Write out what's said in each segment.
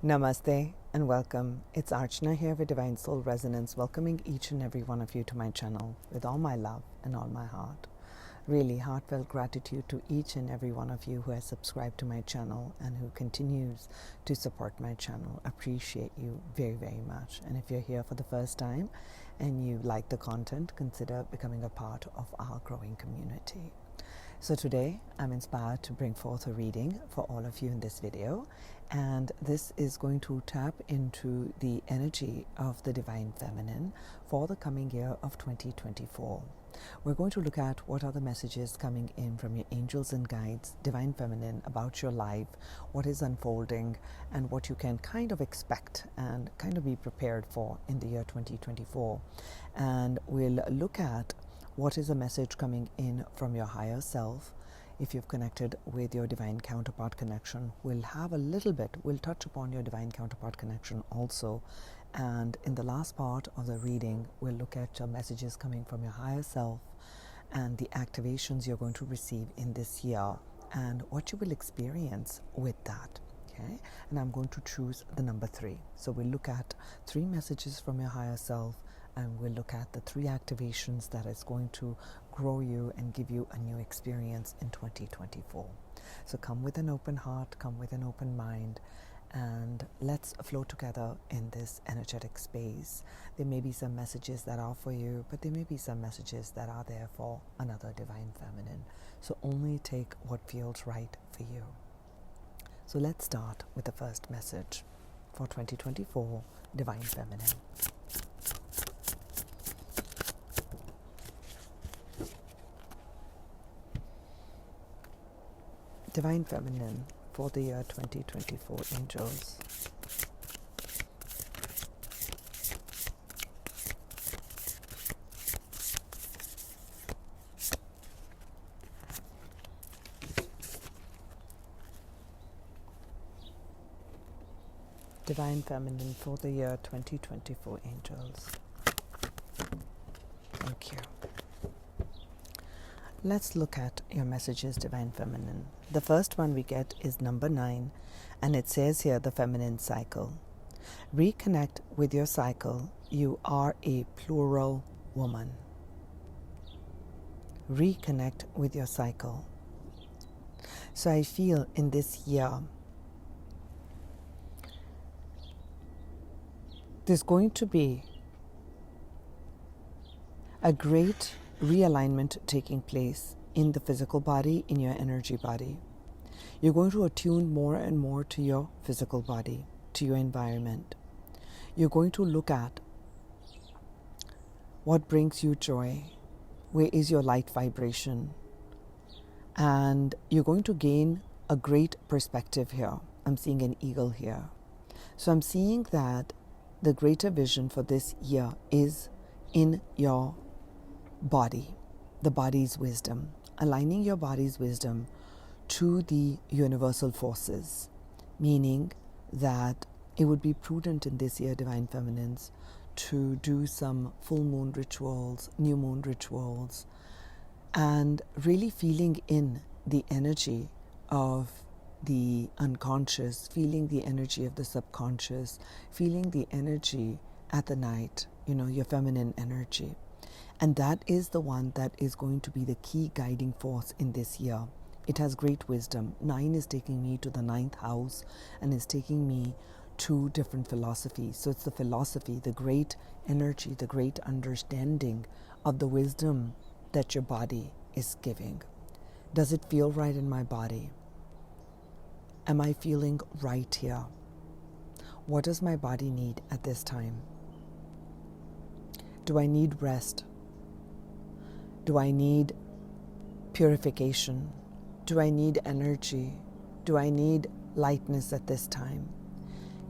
Namaste and welcome. It's Archana here with Divine Soul Resonance, welcoming each and every one of you to my channel with all my love and all my heart. Really heartfelt gratitude to each and every one of you who has subscribed to my channel and who continues to support my channel. Appreciate you very, very much. And if you're here for the first time and you like the content, consider becoming a part of our growing community. So today I'm inspired to bring forth a reading for all of you in this video, and this is going to tap into the energy of the Divine Feminine for the coming year of 2024. We're going to look at what are the messages coming in from your angels and guides, Divine Feminine, about your life, what is unfolding, and what you can kind of expect and kind of be prepared for in the year 2024. And we'll look at what is a message coming in from your higher self. If you've connected with your divine counterpart connection, we'll touch upon your divine counterpart connection also. And in the last part of the reading, we'll look at your messages coming from your higher self and the activations you're going to receive in this year and what you will experience with that. Okay? And I'm going to choose the number 3. So we'll look at 3 messages from your higher self, and we'll look at the 3 activations that is going to grow you and give you a new experience in 2024. So come with an open heart, come with an open mind, and let's flow together in this energetic space. There may be some messages that are for you, but there may be some messages that are there for another Divine Feminine. So only take what feels right for you. So let's start with the first message for 2024, Divine Feminine. Divine Feminine for the year 2024, angels. Divine Feminine for the year 2024, angels. Thank you. Let's look at your messages, Divine Feminine. The first one we get is number 9, and it says here, the feminine cycle. Reconnect with your cycle. You are a plural woman. Reconnect with your cycle. So I feel in this year, there's going to be a great realignment taking place in the physical body, in your energy body. You're going to attune more and more to your physical body, to your environment. You're going to look at what brings you joy, where is your light vibration, and you're going to gain a great perspective here. I'm seeing an eagle here. So I'm seeing that the greater vision for this year is in your body, the body's wisdom, aligning your body's wisdom to the universal forces, meaning that it would be prudent in this year, Divine Feminines, to do some full moon rituals, new moon rituals, and really feeling in the energy of the unconscious, feeling the energy of the subconscious, feeling the energy at the night, your feminine energy. And that is the one that is going to be the key guiding force in this year. It has great wisdom. 9 is taking me to the 9th house and is taking me to different philosophies. So it's the philosophy, the great energy, the great understanding of the wisdom that your body is giving. Does it feel right in my body? Am I feeling right here? What does my body need at this time? Do I need rest? Do I need purification? Do I need energy? Do I need lightness at this time?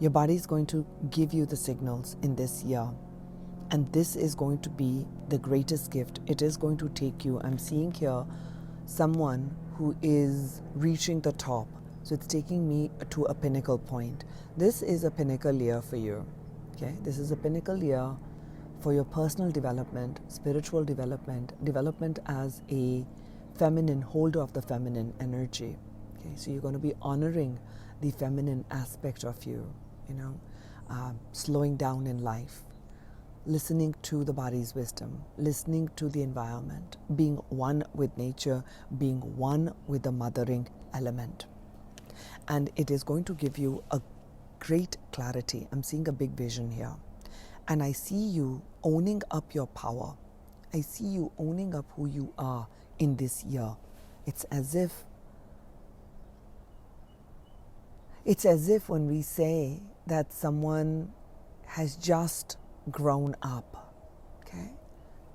Your body is going to give you the signals in this year. And this is going to be the greatest gift. It is going to take you. I'm seeing here someone who is reaching the top. So it's taking me to a pinnacle point. This is a pinnacle year for you. Okay? This is a pinnacle year for your personal development, spiritual development, development as a feminine, holder of the feminine energy. Okay, so you're going to be honoring the feminine aspect of you. slowing down in life, listening to the body's wisdom, listening to the environment, being one with nature, being one with the mothering element. And it is going to give you a great clarity. I'm seeing a big vision here. And I see you owning up your power. I see you owning up who you are in this year. It's as if when we say that someone has just grown up, okay?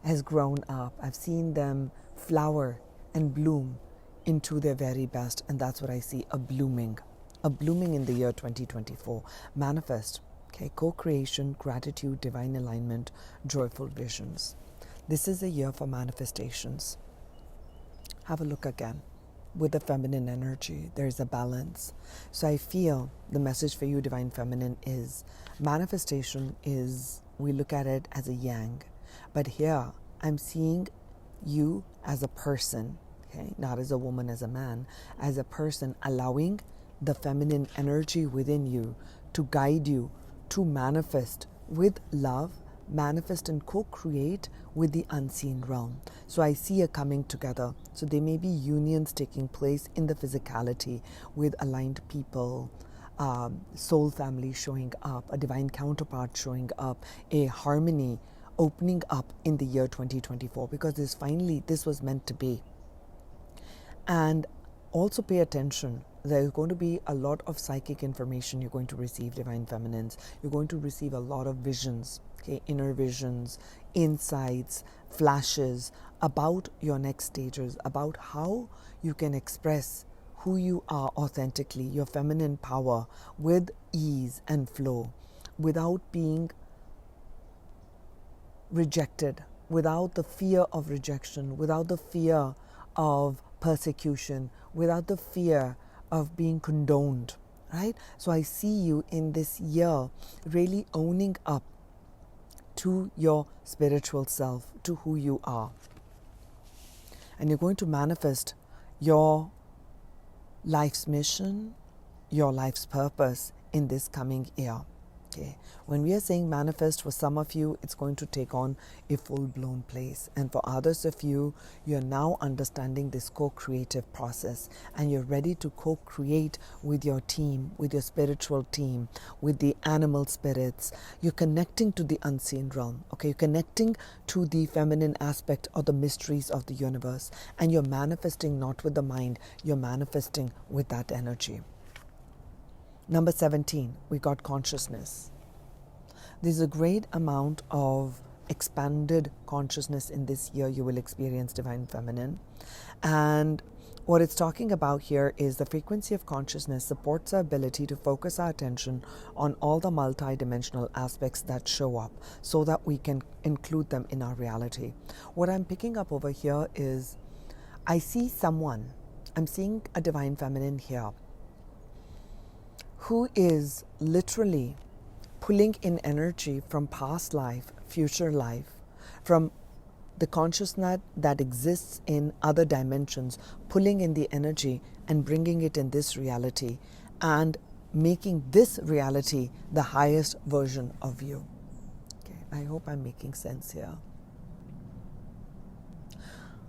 Has grown up. I've seen them flower and bloom into their very best, and that's what I see, a blooming in the year 2024. Manifest, okay? Co-creation, gratitude, divine alignment, joyful visions. This is a year for manifestations. Have a look again. With the feminine energy, there's a balance. So I feel the message for you, Divine Feminine, is manifestation is, we look at it as a yang. But here, I'm seeing you as a person, okay? Not as a woman, as a man, as a person, allowing the feminine energy within you to guide you to manifest with love, manifest and co-create with the unseen realm. So I see a coming together. So there may be unions taking place in the physicality with aligned people, soul family showing up, a divine counterpart showing up, a harmony opening up in the year 2024, because this was meant to be. And also pay attention. There's going to be a lot of psychic information you're going to receive, Divine Feminines. You're going to receive a lot of visions, okay, inner visions, insights, flashes about your next stages, about how you can express who you are authentically, your feminine power, with ease and flow, without being rejected, without the fear of rejection, without the fear of persecution, without the fear of being condoned, right? So I see you in this year really owning up to your spiritual self, to who you are. And you're going to manifest your life's mission, your life's purpose in this coming year. Okay. When we are saying manifest, for some of you, it's going to take on a full-blown place. And for others of you, you're now understanding this co-creative process, and you're ready to co-create with your team, with your spiritual team, with the animal spirits. You're connecting to the unseen realm. Okay, you're connecting to the feminine aspect of the mysteries of the universe, and you're manifesting not with the mind, you're manifesting with that energy. Number 17, we got consciousness. There's a great amount of expanded consciousness in this year you will experience, Divine Feminine. And what it's talking about here is the frequency of consciousness supports our ability to focus our attention on all the multidimensional aspects that show up so that we can include them in our reality. What I'm picking up over here is I'm seeing a Divine Feminine here who is literally pulling in energy from past life, future life, from the consciousness that exists in other dimensions, pulling in the energy and bringing it in this reality and making this reality the highest version of you. Okay, I hope I'm making sense here.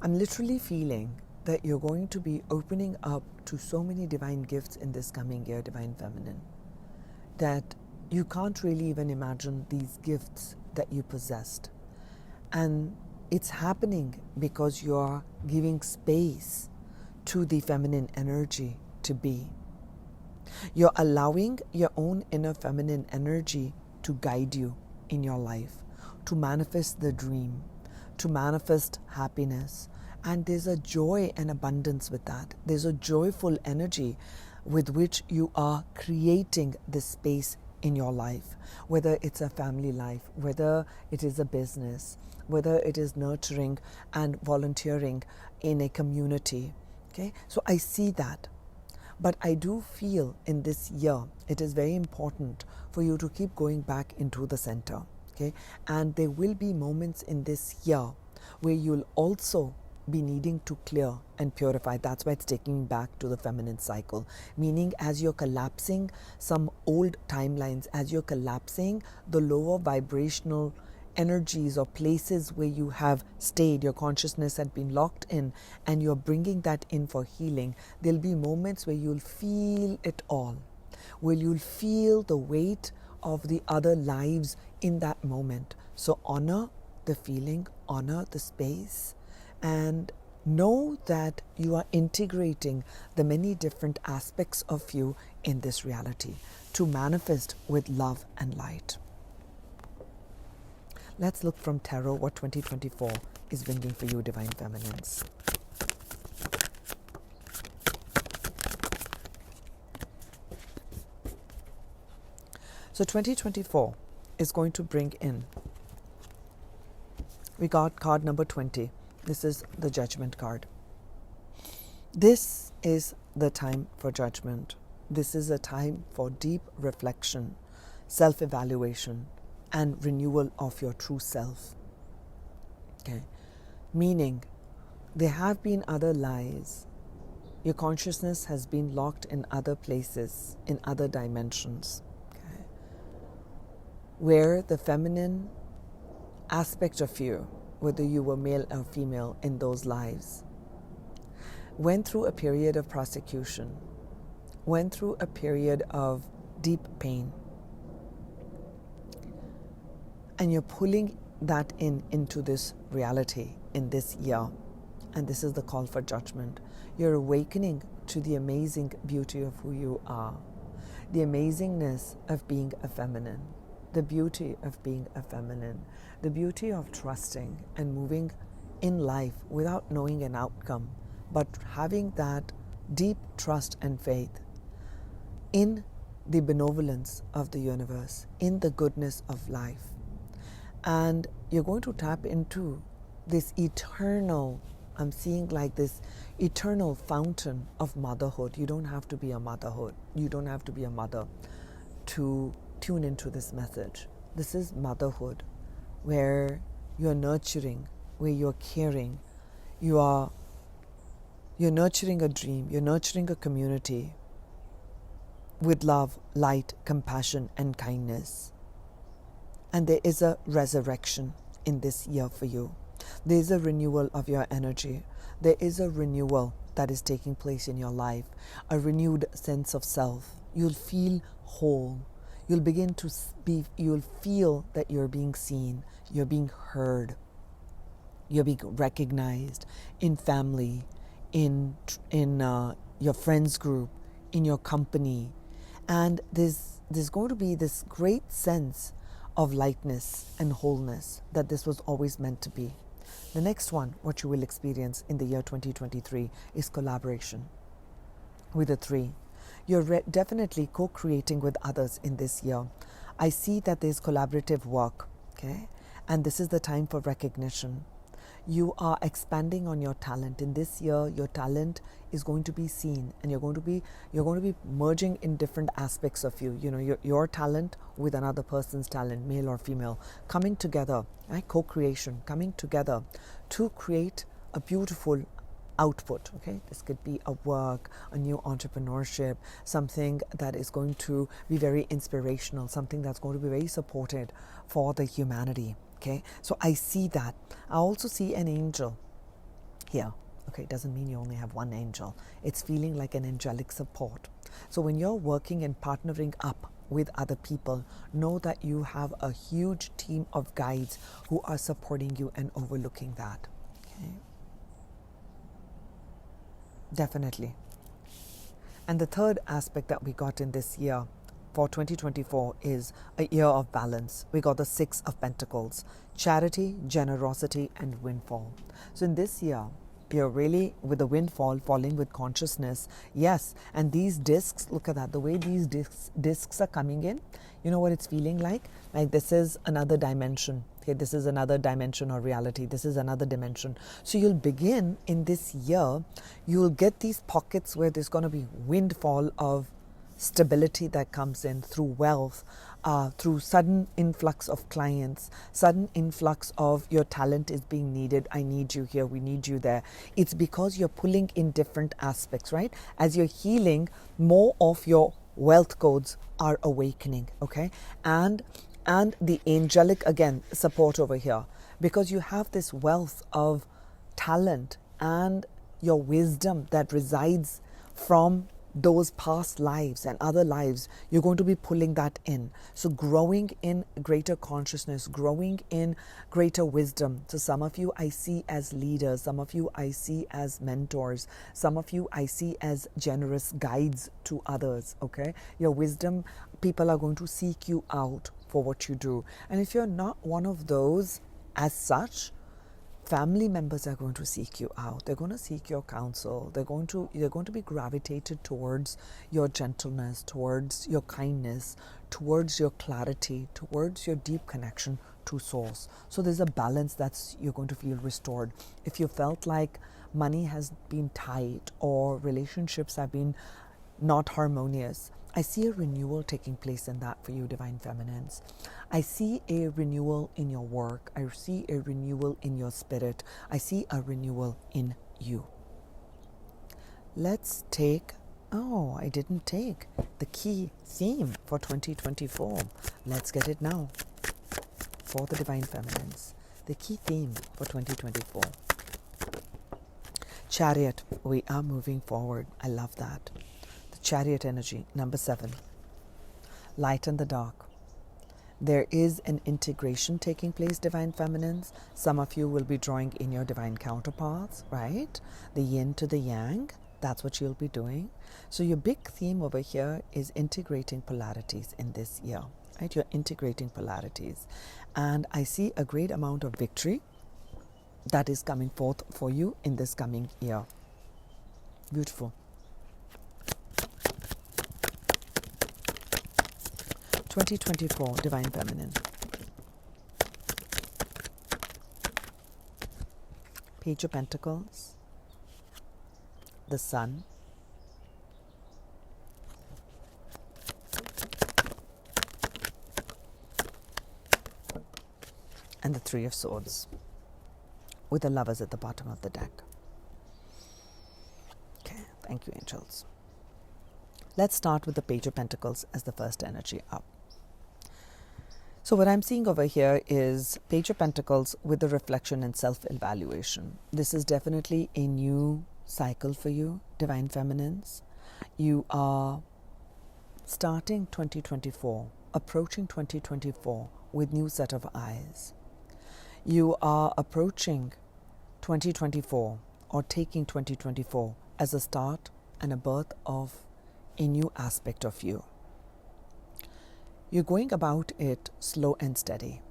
I'm literally feeling that you're going to be opening up to so many divine gifts in this coming year, Divine Feminine, that you can't really even imagine these gifts that you possessed. And it's happening because you're giving space to the feminine energy to be. You're allowing your own inner feminine energy to guide you in your life, to manifest the dream, to manifest happiness. And there's a joy and abundance with that. There's a joyful energy with which you are creating this space in your life, whether it's a family life, whether it is a business, whether it is nurturing and volunteering in a community. Okay, so I see that. But I do feel in this year, it is very important for you to keep going back into the center. Okay, and there will be moments in this year where you'll also be needing to clear and purify. That's why it's taking me back to the feminine cycle. Meaning, as you're collapsing some old timelines, as you're collapsing the lower vibrational energies or places where you have stayed, your consciousness had been locked in, and you're bringing that in for healing, there'll be moments where you'll feel it all, where you'll feel the weight of the other lives in that moment. So honor the feeling, honor the space, and know that you are integrating the many different aspects of you in this reality to manifest with love and light. Let's look from Tarot what 2024 is bringing for you, Divine Feminines. So 2024 is going to bring in, we got card number 20. This is the Judgment card. This is the time for judgment. This is a time for deep reflection, self-evaluation, and renewal of your true self. Okay, meaning there have been other lies. Your consciousness has been locked in other places, in other dimensions, okay, where the feminine aspect of you, whether you were male or female in those lives, went through a period of prosecution, went through a period of deep pain. And you're pulling that into this reality in this year. And this is the call for judgment. You're awakening to the amazing beauty of who you are, the amazingness of being a feminine, the beauty of being a feminine, the beauty of trusting and moving in life without knowing an outcome, but having that deep trust and faith in the benevolence of the universe, in the goodness of life. And you're going to tap into this eternal, I'm seeing like this eternal fountain of motherhood. You don't have to be a motherhood. You don't have to be a mother to tune into this message. This is motherhood, where you're nurturing, where you're caring, you're nurturing a dream, you're nurturing a community with love, light, compassion, and kindness. And there is a resurrection in this year for you. There is a renewal of your energy. There is a renewal that is taking place in your life, a renewed sense of self. You'll feel whole. You'll begin to you'll feel that you're being seen, you're being heard, you're being recognized in family, in your friends group, in your company. And there's going to be this great sense of lightness and wholeness that this was always meant to be. The next one, what you will experience in the year 2023, is collaboration with a 3. You're definitely co-creating with others in this year. I see that there's collaborative work, okay? And this is the time for recognition. You are expanding on your talent. In this year, your talent is going to be seen, and you're going to be merging in different aspects of you. You know, your talent with another person's talent, male or female, coming together, right? Co-creation, coming together to create a beautiful output. Okay, this could be a work, a new entrepreneurship, something that is going to be very inspirational, something that's going to be very supported for the humanity. Okay, so I see that. I also see an angel here. Okay, it doesn't mean you only have one angel. It's feeling like an angelic support. So when you're working and partnering up with other people, know that you have a huge team of guides who are supporting you and overlooking that. Okay, definitely. And the third aspect that we got in this year for 2024 is a year of balance. We got the 6 of Pentacles, charity, generosity, and windfall. So in this year, you're really with the windfall, falling with consciousness. Yes, and these discs, look at that, the way these discs are coming in, you know what it's feeling like? Like this is another dimension. Okay, this is another dimension or reality. This is another dimension. So you'll begin in this year, you'll get these pockets where there's going to be windfall of stability that comes in through wealth, through sudden influx of clients, sudden influx of your talent is being needed. I need you here, we need you there. It's because you're pulling in different aspects, right? As you're healing, more of your wealth codes are awakening, okay? And the angelic, again, support over here, because you have this wealth of talent and your wisdom that resides from those past lives and other lives. You're going to be pulling that in. So growing in greater consciousness, growing in greater wisdom. So some of you I see as leaders, some of you I see as mentors, some of you I see as generous guides to others, okay? Your wisdom, people are going to seek you out for what you do. And if you're not one of those as such, family members are going to seek you out. They're going to seek your counsel. They're going to be gravitated towards your gentleness, towards your kindness, towards your clarity, towards your deep connection to source. So there's a balance that's you're going to feel restored. If you felt like money has been tight or relationships have been not harmonious, I see a renewal taking place in that for you, Divine Feminines. I see a renewal in your work. I see a renewal in your spirit. I see a renewal in you. Let's take, I didn't take the key theme for 2024. Let's get it now for the Divine Feminines. The key theme for 2024. Chariot, we are moving forward. I love that. Chariot energy, number 7. Light and the dark. There is an integration taking place, Divine Feminines. Some of you will be drawing in your divine counterparts, right? The yin to the yang. That's what you'll be doing. So your big theme over here is integrating polarities in this year, right? You're integrating polarities. And I see a great amount of victory that is coming forth for you in this coming year. Beautiful. 2024, Divine Feminine. Page of Pentacles, the Sun, and the Three of Swords, with the Lovers at the bottom of the deck. Okay, thank you, angels. Let's start with the Page of Pentacles as the first energy up. So what I'm seeing over here is Page of Pentacles with the reflection and self-evaluation. This is definitely a new cycle for you, Divine Feminines. You are starting 2024, approaching 2024 with new set of eyes. You are approaching 2024 or taking 2024 as a start and a birth of a new aspect of you. You're going about it slow and steady.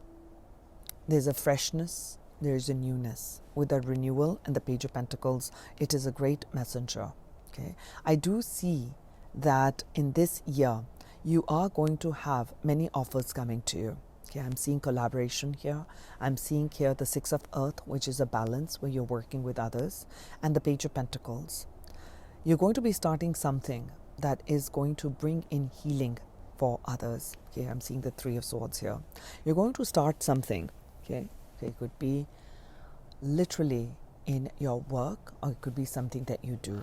There's a freshness, there's a newness. With a renewal and the Page of Pentacles, it is a great messenger. Okay, I do see that in this year, you are going to have many offers coming to you. Okay, I'm seeing collaboration here. I'm seeing here the Six of Earth, which is a balance where you're working with others, and the Page of Pentacles. You're going to be starting something that is going to bring in healing for others. Okay, I'm seeing the Three of Swords here. You're going to start something. Okay, it could be literally in your work, or it could be something that you do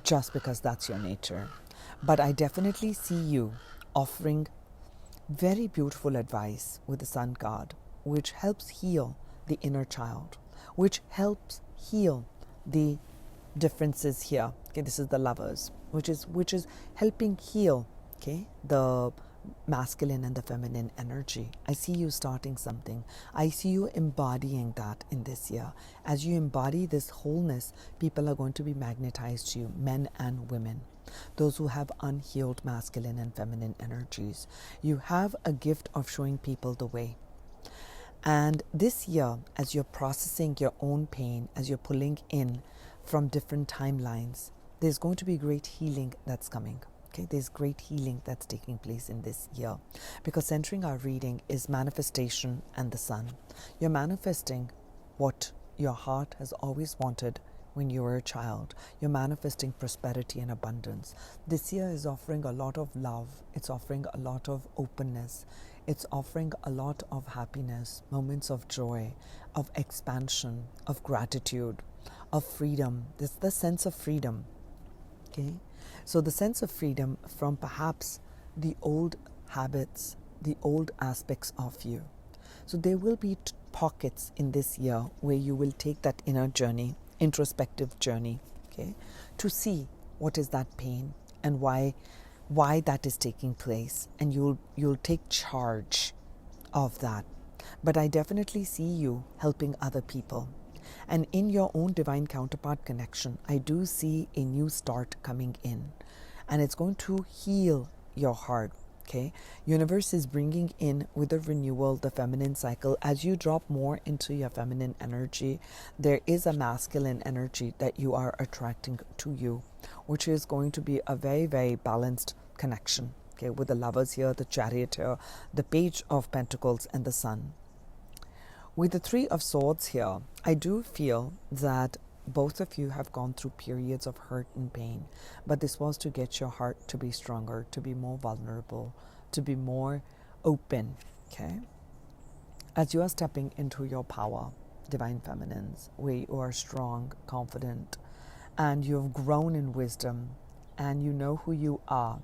just because that's your nature. But I definitely see you offering very beautiful advice with the Sun card, which helps heal the inner child, which helps heal the differences here. Okay, this is the Lovers, which is helping heal, okay, the masculine and the feminine energy. I see you starting something. I see you embodying that in this year. As you embody this wholeness, people are going to be magnetized to you, men and women. Those who have unhealed masculine and feminine energies. You have a gift of showing people the way. And this year, as you're processing your own pain, as you're pulling in from different timelines, there's going to be great healing that's coming. Okay, there's great healing that's taking place in this year, because centering our reading is manifestation and the Sun. You're manifesting what your heart has always wanted when you were a child. You're manifesting prosperity and abundance. This year is offering a lot of love. It's offering a lot of openness. It's offering a lot of happiness, moments of joy, of expansion, of gratitude, of freedom. This the sense of freedom. Okay? So the sense of freedom from perhaps the old habits, the old aspects of you. So there will be pockets in this year where you will take that inner journey, introspective journey, okay, to see what is that pain and why that is taking place, and you'll take charge of that. But I definitely see you helping other people. And in your own divine counterpart connection, I do see a new start coming in, and it's going to heal your heart. Okay, universe is bringing in with the renewal, the feminine cycle. As you drop more into your feminine energy, there is a masculine energy that you are attracting to you, which is going to be a very, very balanced connection. Okay, with the lovers here, the Chariot here, the Page of Pentacles, and the Sun. With the Three of Swords here, I do feel that both of you have gone through periods of hurt and pain, but this was to get your heart to be stronger, to be more vulnerable, to be more open, okay? As you are stepping into your power, Divine Feminines, where you are strong, confident, and you've grown in wisdom, and you know who you are,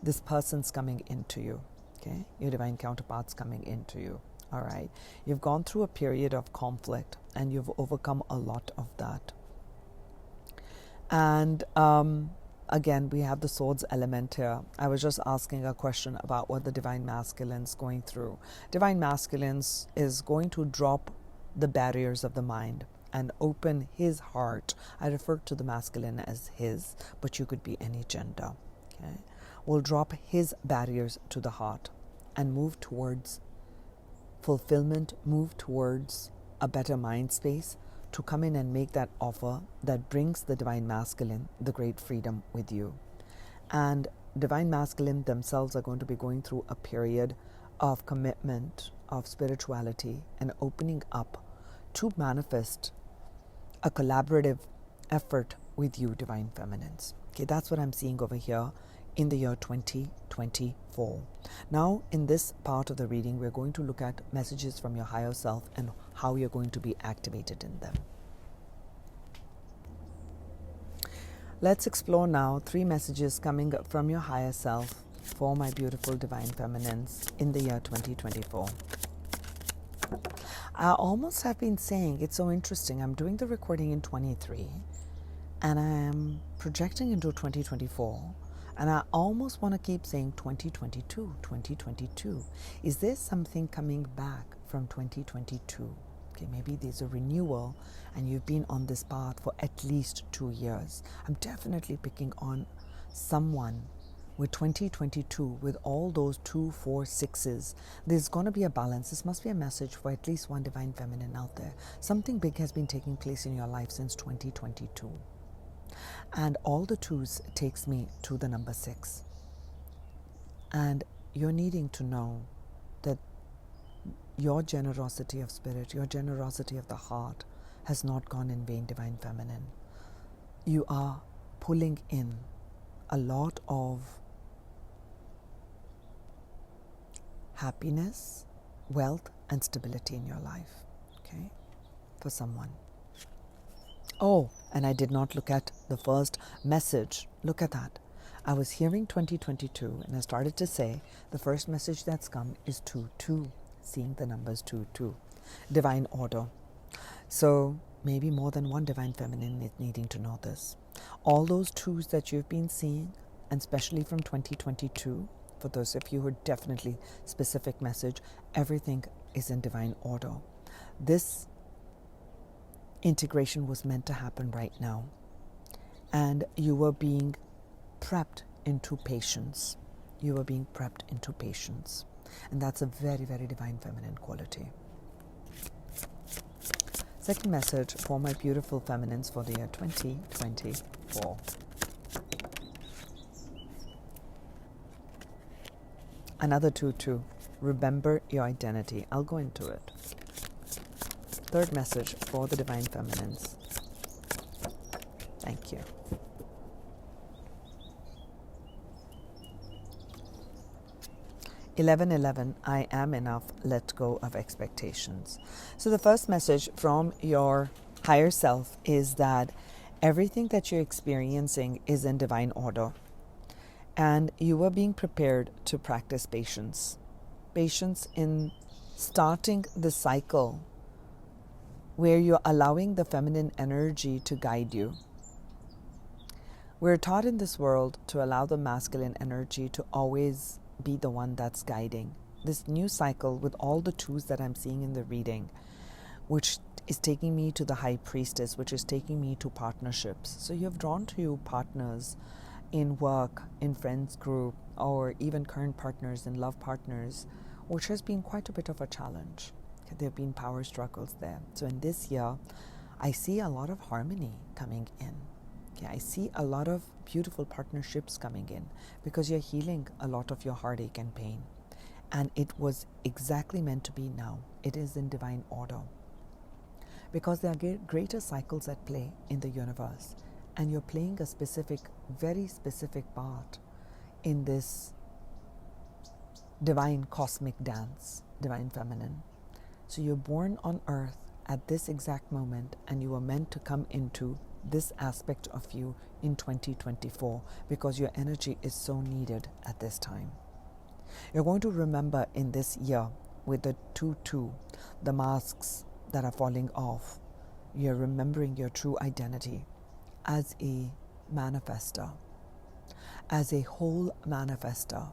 this person's coming into you, okay? Your divine counterpart's coming into you, all right? You've gone through a period of conflict, and you've overcome a lot of that. And again, we have the swords element here. I was just asking a question about what the Divine Masculine's going through. Divine Masculine's is going to drop the barriers of the mind and open his heart. I refer to the masculine as his, but you could be any gender. Okay, will drop his barriers to the heart and move towards fulfillment, move towards a better mind space, to come in and make that offer that brings the Divine Masculine the great freedom with you. And Divine Masculine themselves are going to be going through a period of commitment, of spirituality, and opening up to manifest a collaborative effort with you, Divine Feminines. Okay, that's what I'm seeing over here in the year 2024. Now, in this part of the reading, we're going to look at messages from your higher self and how you're going to be activated in them. Let's explore now 3 messages coming from your higher self for my beautiful Divine Feminines in the year 2024. I almost have been saying, it's so interesting, I'm doing the recording in 23 and I am projecting into 2024. And I almost want to keep saying 2022, 2022. Is there something coming back from 2022? Okay, maybe there's a renewal and you've been on this path for at least 2 years. I'm definitely picking on someone with 2022, with all those 2, 4, 6s. There's going to be a balance. This must be a message for at least one Divine Feminine out there. Something big has been taking place in your life since 2022. And all the 2s takes me to the number 6. And you're needing to know that your generosity of spirit, your generosity of the heart has not gone in vain, Divine Feminine. You are pulling in a lot of happiness, wealth, and stability in your life, okay, for someone. Oh, and I did not look at the first message. Look at that. I was hearing 2022 and I started to say the first message that's come is 2-2, seeing the numbers 2-2, divine order. So maybe more than one Divine Feminine is needing to know this. All those 2s that you've been seeing, and especially from 2022, for those of you who are definitely specific message, everything is in divine order. This integration was meant to happen right now, and you were being prepped into patience. You were being prepped into patience, and that's a very, very Divine Feminine quality. Second message for my beautiful feminines for the year 2024. Another 2-2. Remember your identity. I'll go into it. Third message for the Divine Feminines Thank you. (1111) I am enough. Let go of expectations. So the first message from your higher self is that everything that you're experiencing is in divine order, and you are being prepared to practice patience. Patience in starting the cycle where you're allowing the feminine energy to guide you. We're taught in this world to allow the masculine energy to always be the one that's guiding. This new cycle, with all the twos that I'm seeing in the reading, which is taking me to the High Priestess, which is taking me to partnerships. So you've drawn to you partners in work, in friends group, or even current partners and love partners, which has been quite a bit of a challenge. There have been power struggles there. So in this year, I see a lot of harmony coming in. I see a lot of beautiful partnerships coming in because you're healing a lot of your heartache and pain. And it was exactly meant to be now. It is in divine order. Because there are greater cycles at play in the universe. And you're playing a specific, very specific part in this divine cosmic dance, divine feminine. So you're born on earth at this exact moment, and you were meant to come into this aspect of you in 2024 because your energy is so needed at this time. You're going to remember in this year with the 2-2, the masks that are falling off. You're remembering your true identity as a manifester, as a whole manifester,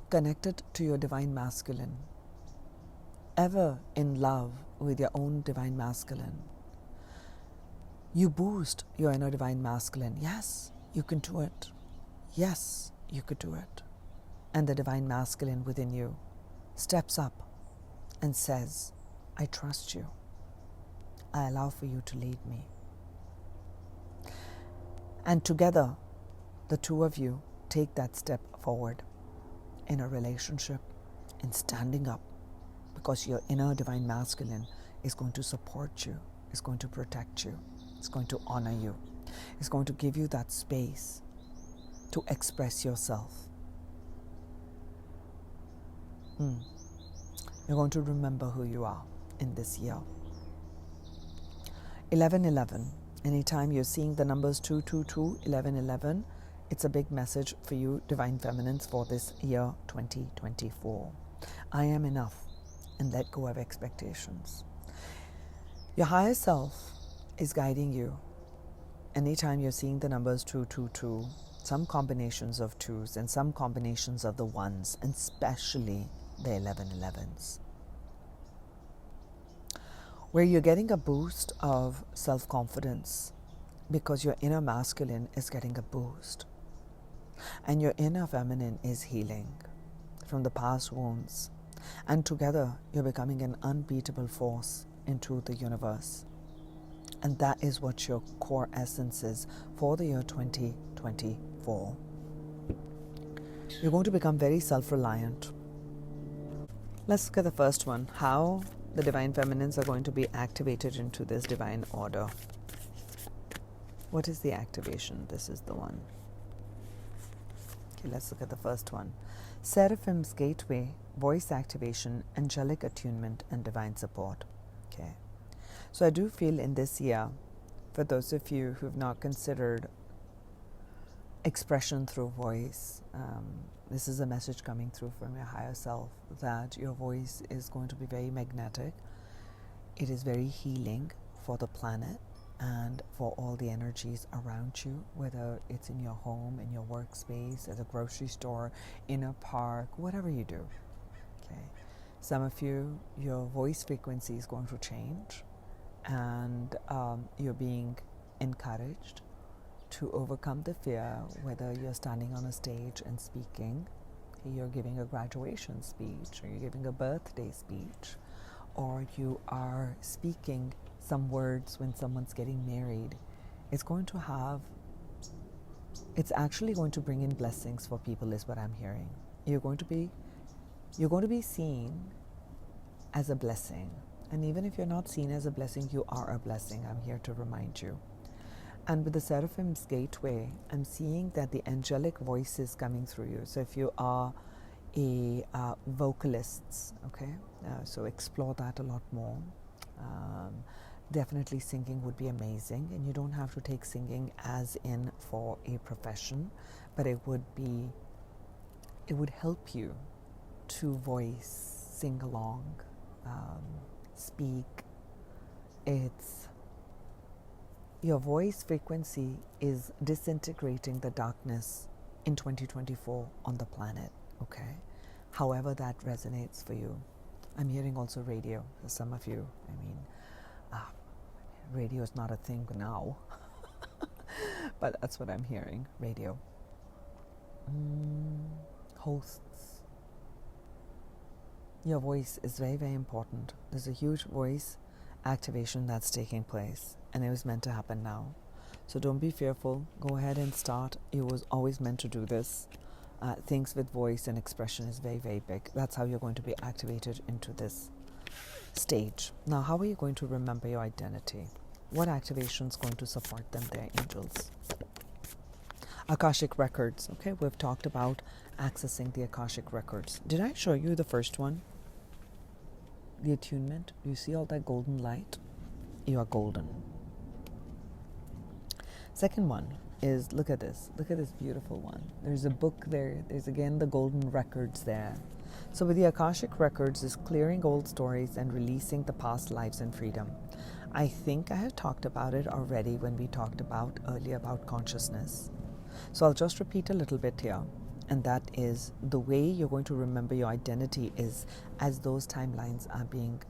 connected to your divine masculine, ever in love with your own divine masculine. You boost your inner divine masculine. Yes, you can do it. Yes, you could do it. And the divine masculine within you steps up and says, I trust you. I allow for you to lead me. And together, the two of you take that step forward in a relationship, in standing up, because your inner divine masculine is going to support you, is going to protect you, is going to honor you, is going to give you that space to express yourself. You're going to remember who you are in this year. 1111. Anytime you're seeing the numbers 222, 1111, it's a big message for you, Divine Feminines, for this year 2024. I am enough, and let go of expectations. Your higher self is guiding you. Anytime you're seeing the numbers 222, some combinations of twos and some combinations of the ones, and especially the 1111s, where you're getting a boost of self-confidence because your inner masculine is getting a boost. And your inner feminine is healing from the past wounds. And together, you're becoming an unbeatable force into the universe. And that is what your core essence is for the year 2024. You're going to become very self-reliant. Let's look at the first one. How the Divine Feminines are going to be activated into this divine order. What is the activation? This is the one. Okay, let's look at the first one. Seraphim's Gateway, Voice Activation, Angelic Attunement, and Divine Support. Okay. So I do feel in this year, for those of you who've not considered expression through voice, this is a message coming through from your higher self that your voice is going to be very magnetic. It is very healing for the planet and for all the energies around you, whether it's in your home, in your workspace, at a grocery store, in a park, whatever you do. Okay. Some of you, your voice frequency is going to change, and you're being encouraged to overcome the fear, whether you're standing on a stage and speaking, you're giving a graduation speech, or you're giving a birthday speech, or you are speaking some words when someone's getting married. It's actually going to bring in blessings for people, is what I'm hearing. You're going to be seen as a blessing. And even if you're not seen as a blessing, you are a blessing. I'm here to remind you. And with the Seraphim's Gateway, I'm seeing that the angelic voice is coming through you. So if you are a vocalist, okay, so explore that a lot more. Definitely singing would be amazing, and you don't have to take singing as in for a profession, but it would help you to voice, sing along, speak. Your voice frequency is disintegrating the darkness in 2024 on the planet, okay? However that resonates for you. I'm hearing also radio for some of you. I mean, radio is not a thing now, but that's what I'm hearing, radio. Hosts. Your voice is very, very important. There's a huge voice activation that's taking place, and it was meant to happen now. So don't be fearful. Go ahead and start. You was always meant to do this. Things with voice and expression is very, very big. That's how you're going to be activated into this stage. Now, how are you going to remember your identity? What activation is going to support them there, angels? Akashic records. Okay, we've talked about accessing the Akashic records. Did I show you the first one? The attunement. Do you see all that golden light? You are golden. Second one is, look at this beautiful one. There's a book there. There's again the golden records there. So with the Akashic records is clearing old stories and releasing the past lives in freedom. I think I have talked about it already when we talked about earlier about consciousness. So I'll just repeat a little bit here. And that is the way you're going to remember your identity is as those timelines are being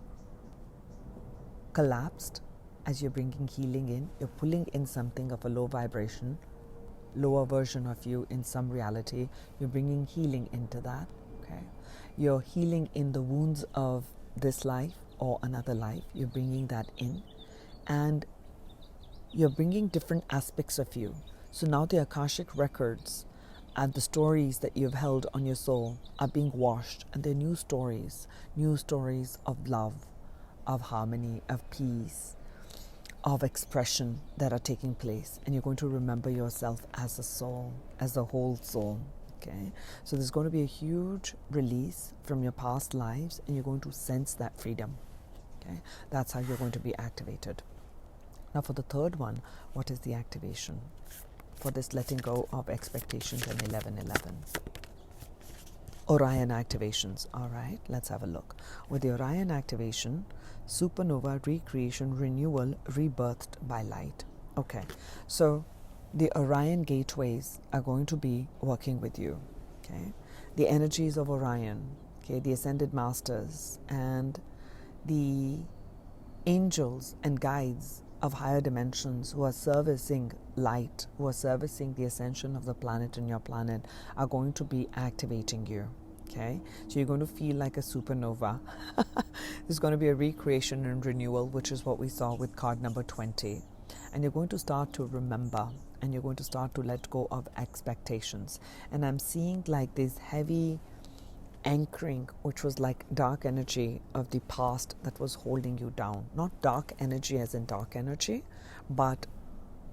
collapsed, as you're bringing healing in, you're pulling in something of a low vibration, lower version of you in some reality. You're bringing healing into that, okay? You're healing in the wounds of this life or another life. You're bringing that in, and you're bringing different aspects of you. So now the Akashic records and the stories that you've held on your soul are being washed, and they're new stories of love, of harmony, of peace, of expression that are taking place. And you're going to remember yourself as a soul, as a whole soul, okay? So there's going to be a huge release from your past lives, and you're going to sense that freedom, okay? That's how you're going to be activated. Now for the third one, what is the activation? For this letting go of expectations and 1111. Orion activations. All right, let's have a look. With the Orion activation, supernova, recreation, renewal, rebirthed by light. Okay, so the Orion gateways are going to be working with you. Okay, the energies of Orion, okay, the ascended masters and the angels and guides of higher dimensions who are servicing light, who are servicing the ascension of the planet and your planet, are going to be activating you. Okay, so you're going to feel like a supernova. There's going to be a recreation and renewal, which is what we saw with card number 20. And you're going to start to remember, and you're going to start to let go of expectations. And I'm seeing like this heavy anchoring, which was like dark energy of the past that was holding you down. Not dark energy as in dark energy, but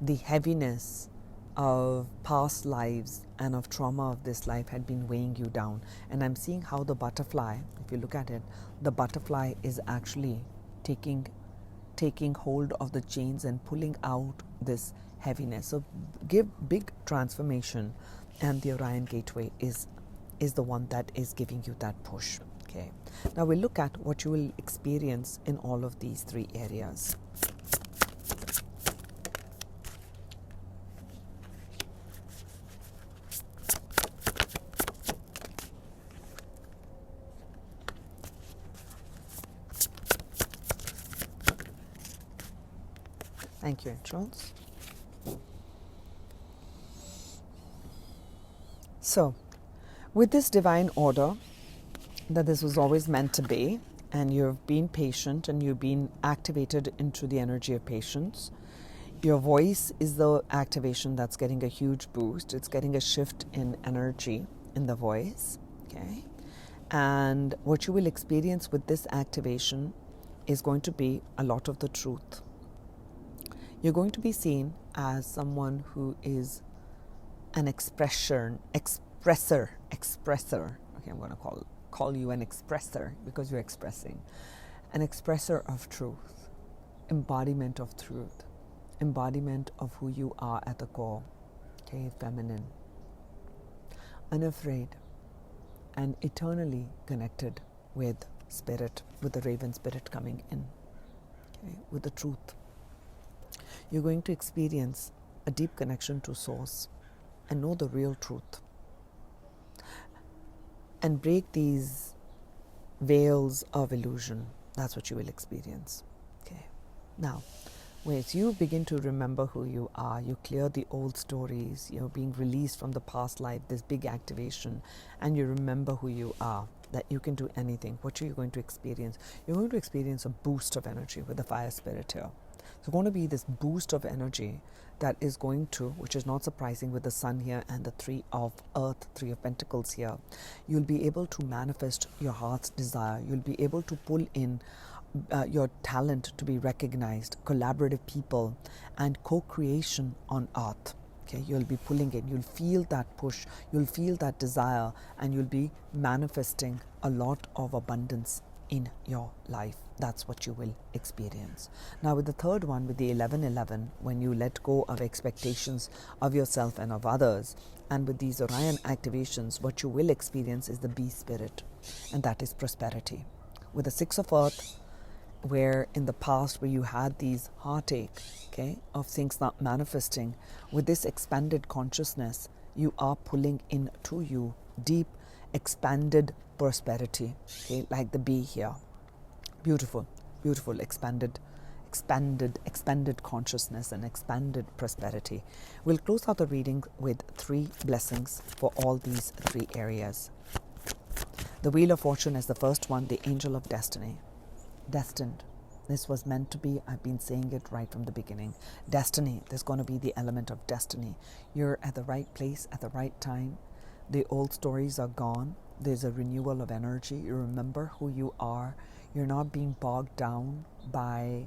the heaviness of past lives and of trauma of this life had been weighing you down. And I'm seeing how the butterfly, if you look at it, the butterfly is actually taking hold of the chains and pulling out this heaviness. So give big transformation, and the Orion gateway is the one that is giving you that push. Okay, now we'll look at what you will experience in all of these three areas. Thank you, angels. So, with this divine order, that this was always meant to be, and you've been patient and you've been activated into the energy of patience. Your voice is the activation that's getting a huge boost. It's getting a shift in energy in the voice, okay? And what you will experience with this activation is going to be a lot of the truth. You're going to be seen as someone who is an expresser. Okay, I'm going to call you an expresser because you're expressing. An expresser of truth, embodiment of truth, embodiment of who you are at the core. Okay, feminine, unafraid, and eternally connected with spirit, with the raven spirit coming in, okay, with the truth. You're going to experience a deep connection to source and know the real truth and break these veils of illusion. That's what you will experience. Okay. Now, as you begin to remember who you are, you clear the old stories, you're being released from the past life, this big activation, and you remember who you are, that you can do anything. What are you going to experience? You're going to experience a boost of energy with the fire spirit here. So going to be this boost of energy that is going to, which is not surprising with the sun here and the 3 of earth, 3 of pentacles here. You'll be able to manifest your heart's desire. You'll be able to pull in your talent to be recognized, collaborative people, and co-creation on earth. Okay, you'll be pulling in, you'll feel that push, you'll feel that desire, and you'll be manifesting a lot of abundance in your life. That's what you will experience. Now with the third one, with the 1111, when you let go of expectations of yourself and of others, and with these Orion activations, what you will experience is the bee spirit, and that is prosperity. With the 6 of earth, where in the past where you had these heartache, okay, of things not manifesting, with this expanded consciousness, you are pulling into you deep, expanded prosperity, okay, like the bee here. Beautiful, beautiful, expanded consciousness and expanded prosperity. We'll close out the reading with 3 blessings for all these 3 areas. The Wheel of Fortune is the first one, the Angel of Destiny. Destined. This was meant to be. I've been saying it right from the beginning. Destiny. There's going to be the element of destiny. You're at the right place at the right time. The old stories are gone. There's a renewal of energy. You remember who you are. You're not being bogged down by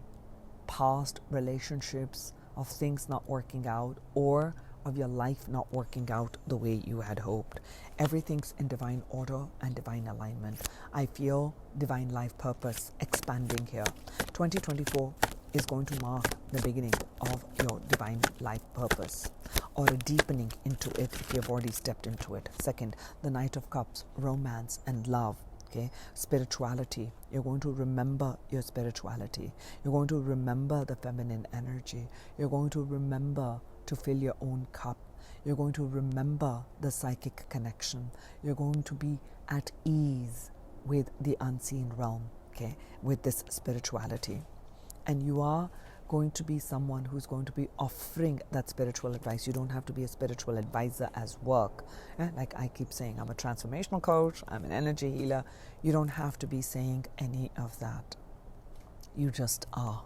past relationships, of things not working out, or of your life not working out the way you had hoped. Everything's in divine order and divine alignment. I feel divine life purpose expanding here. 2024 is going to mark the beginning of your divine life purpose, or a deepening into it if you've already stepped into it. Second, the Knight of Cups, romance and love. Okay, spirituality. You're going to remember your spirituality. You're going to remember the feminine energy. You're going to remember to fill your own cup. You're going to remember the psychic connection. You're going to be at ease with the unseen realm, okay, with this spirituality. And you are going to be someone who's going to be offering that spiritual advice. You don't have to be a spiritual advisor as work. Like I keep saying, I'm a transformational coach, I'm an energy healer. You don't have to be saying any of that. You just are.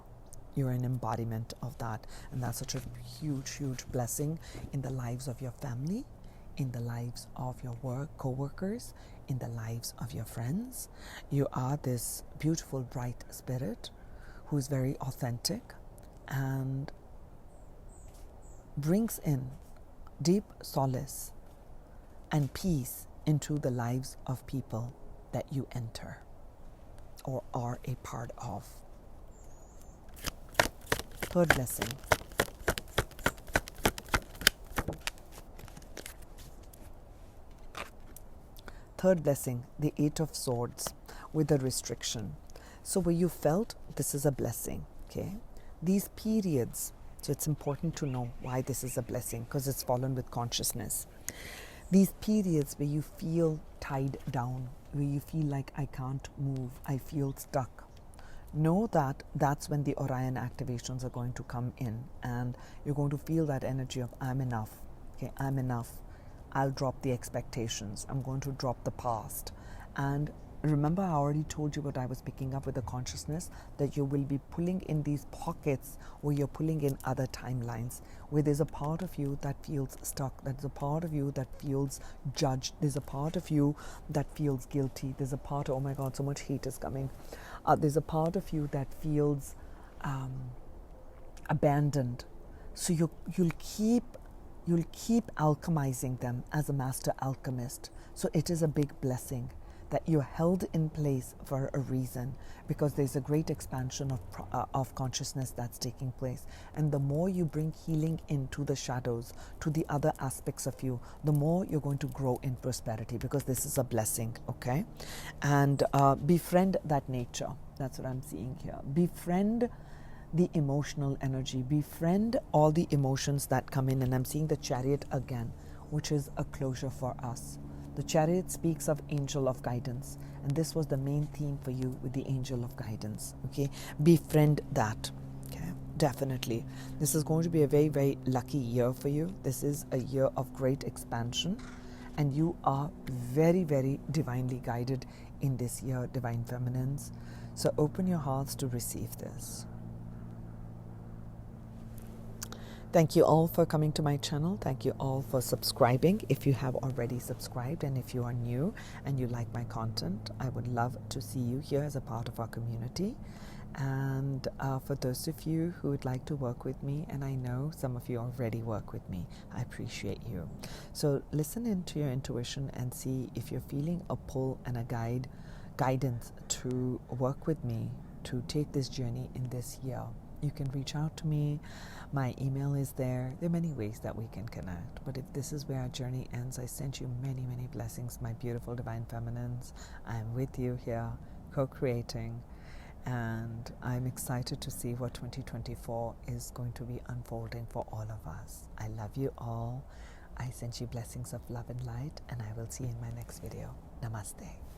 You're an embodiment of that. And that's such a huge, huge blessing in the lives of your family, in the lives of your co-workers, in the lives of your friends. You are this beautiful, bright spirit who is very authentic and brings in deep solace and peace into the lives of people that you enter or are a part of. Third blessing. Third blessing, the 8 of Swords with a restriction. So where you felt this is a blessing, okay? These periods, so it's important to know why this is a blessing, because it's fallen with consciousness. These periods where you feel tied down, where you feel like I can't move, I feel stuck. Know that that's when the Orion activations are going to come in, and you're going to feel that energy of I'm enough, okay, I'm enough. I'll drop the expectations. I'm going to drop the past. And remember, I already told you what I was picking up with the consciousness, that you will be pulling in these pockets where you're pulling in other timelines, where there's a part of you that feels stuck, there's a part of you that feels judged, there's a part of you that feels guilty, there's a part, oh my God, so much hate is coming. There's a part of you that feels abandoned. So you'll keep alchemizing them as a master alchemist. So it is a big blessing that you're held in place for a reason, because there's a great expansion of consciousness that's taking place. And the more you bring healing into the shadows, to the other aspects of you, the more you're going to grow in prosperity, because this is a blessing, okay? And befriend that nature. That's what I'm seeing here. Befriend the emotional energy. Befriend all the emotions that come in. And I'm seeing the Chariot again, which is a closure for us. The Chariot speaks of angel of guidance, and this was the main theme for you with the angel of guidance, okay? Befriend that, okay? Definitely. This is going to be a very, very lucky year for you. This is a year of great expansion, and you are very, very divinely guided in this year, Divine Feminines. So open your hearts to receive this. Thank you all for coming to my channel. Thank you all for subscribing. If you have already subscribed, and if you are new and you like my content, I would love to see you here as a part of our community. And for those of you who would like to work with me, and I know some of you already work with me, I appreciate you. So listen into your intuition and see if you're feeling a pull and a guidance to work with me to take this journey in this year. You can reach out to me. My email is there. There are many ways that we can connect. But if this is where our journey ends, I send you many, many blessings, my beautiful Divine Feminines. I'm with you here, co-creating. And I'm excited to see what 2024 is going to be unfolding for all of us. I love you all. I send you blessings of love and light, and I will see you in my next video. Namaste.